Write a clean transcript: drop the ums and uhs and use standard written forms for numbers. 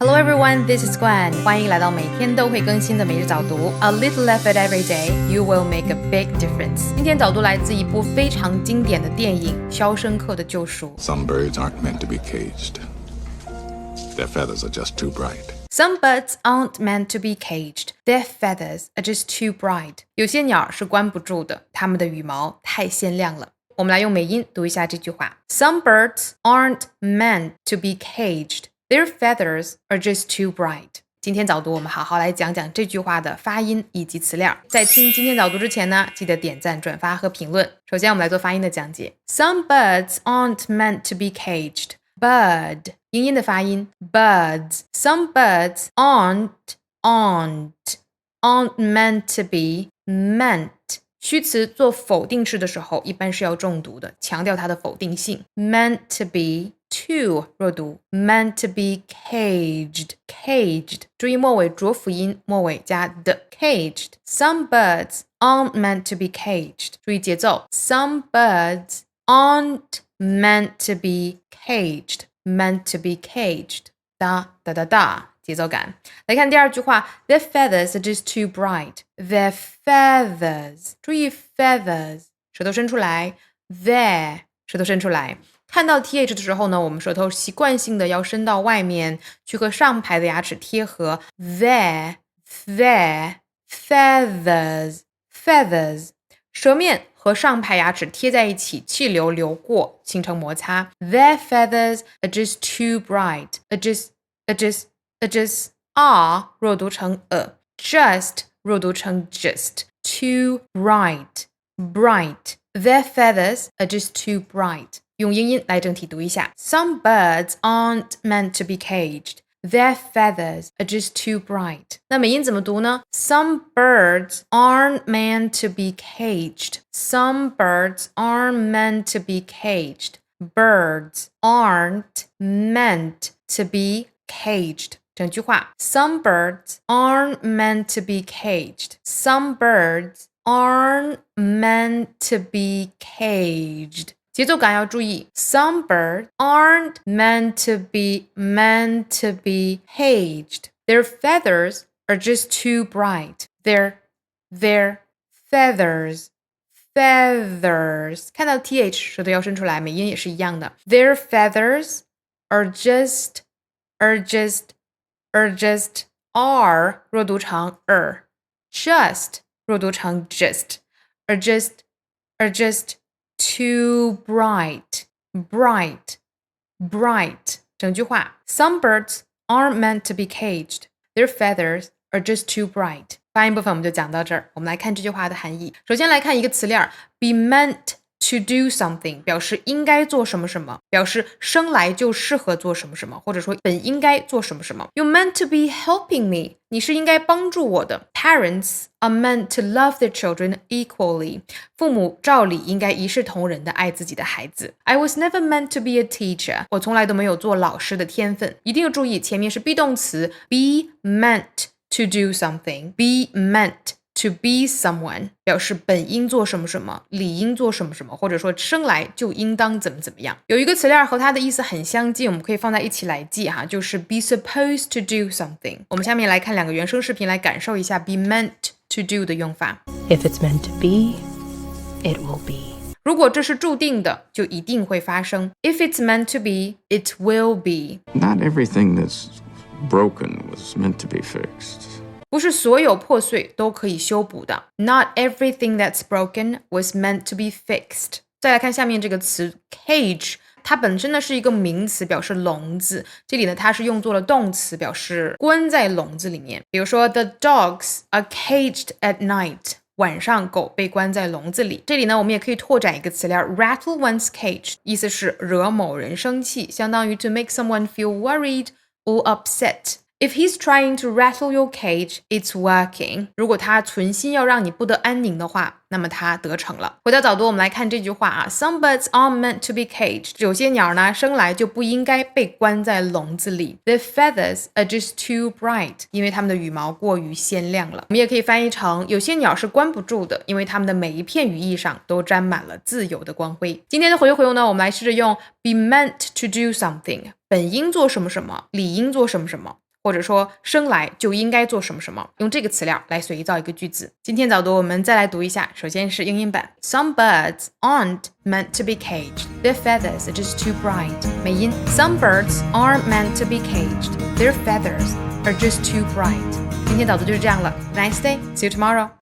Hello everyone, this is Gwen. 欢迎来到每天都会更新的每日早读。A little effort every day, you will make a big difference. 今天早读来自一部非常经典的电影《肖申克的救赎》。Some birds aren't meant to be caged. Their feathers are just too bright. Some birds aren't meant to be caged. Their feathers are just too bright. 有些鸟是关不住的，它们的羽毛太鲜亮了。我们来用美音读一下这句话。Some birds aren't meant to be caged.Their feathers are just too bright. 今天早读我们好好来讲讲这句话的发音以及词料。在听今天早读之前呢，记得点赞、转发和评论。首先我们来做发音的讲解。Some birds aren't meant to be caged. Bird 英音的发音 birds. Some birds aren't meant to be meant.虚词做否定式的时候一般是要重读的，强调它的否定性。Meant to be to 弱读 meant to be caged 注意末尾浊辅音，末尾加的 caged. Some birds aren't meant to be caged. 注意节奏 Some birds aren't meant to be caged. Meant to be caged. 哒哒哒哒节奏感。来看第二句话 Their feathers are just too bright. Their feathers 注意 feathers 舌头伸出来 Their 舌頭伸出来。看到 th 的时候呢，我们舌头习惯性的要伸到外面去和上排的牙齿贴合 Their feathers 舌面和上排牙齿贴在一起，气流流过形成摩擦 Their feathers are just too bright. are 弱读成just 弱读成 just too bright Their feathers are just too bright 用英音来整体读一下 Some birds aren't meant to be caged. Their feathers are just too bright 那美音怎么读呢 Some birds aren't meant to be caged. Some birds aren't meant to be caged. Birds aren't meant to be caged整句话 Some birds aren't meant to be caged. Some birds aren't meant to be caged. 节奏感要注意 Some birds aren't meant to be caged. Their feathers are just too bright. Their feathers 看到 th 舌头要伸出来，美音也是一样的 Their feathers are just are 弱读成 just 弱读成 just are just too bright 整句话 Some birds aren't meant to be caged. Their feathers are just too bright. 发音部分我们就讲到这儿，我们来看这句话的含义。首先来看一个词链 be meant to do something 表示应该做什么什么，表示生来就适合做什么什么，或者说本应该做什么什么。You're meant to be helping me 你是应该帮助我的。Parents are meant to love their children equally 父母照理应该一视同仁的爱自己的孩子。I was never meant to be a teacher 我从来都没有做老师的天分。一定要注意前面是 be 动词 be meant to do something be meant to be someone 表示本应做什么什么，理应做什么什么，或者说生来就应当怎么怎么样。有一个词链和它的意思很相近，我们可以放在一起来记哈，就是 be supposed to do something。我们下面来看两个原声视频来感受一下 be meant to do 的用法。If it's meant to be, it will be. 如果这是注定的，就一定会发生。If it's meant to be, it will be. Not everything that's broken was meant to be fixed.不是所有破碎都可以修补的 Not everything that's broken was meant to be fixed 再来看下面这个词 cage 它本身呢是一个名词表示笼子这里呢它是用作了动词表示关在笼子里面比如说 The dogs are caged at night 晚上狗被关在笼子里这里呢我们也可以拓展一个词链 rattle one's cage 意思是惹某人生气相当于 to make someone feel worried or upset If he's trying to rattle your cage, it's working. 如果他存心要让你不得安宁的话，那么他得逞了。回到早读，我们来看这句话啊 Some birds aren't meant to be caged. 有些鸟呢，生来就不应该被关在笼子里。Their feathers are just too bright. 因为它们的羽毛过于鲜亮了。我们也可以翻译成有些鸟是关不住的，因为它们的每一片羽翼上都沾满了自由的光辉。今天的回用呢，我们来试着用 be meant to do something. 本应做什么什么，理应做什么什么。或者说生来就应该做什么什么，用这个词料来随意造一个句子。今天早读我们再来读一下，首先是英音版 Some birds aren't meant to be caged. Their feathers are just too bright. 美音 Some birds aren't meant to be caged. Their feathers are just too bright. 今天早读就是这样了。Nice day. See you tomorrow.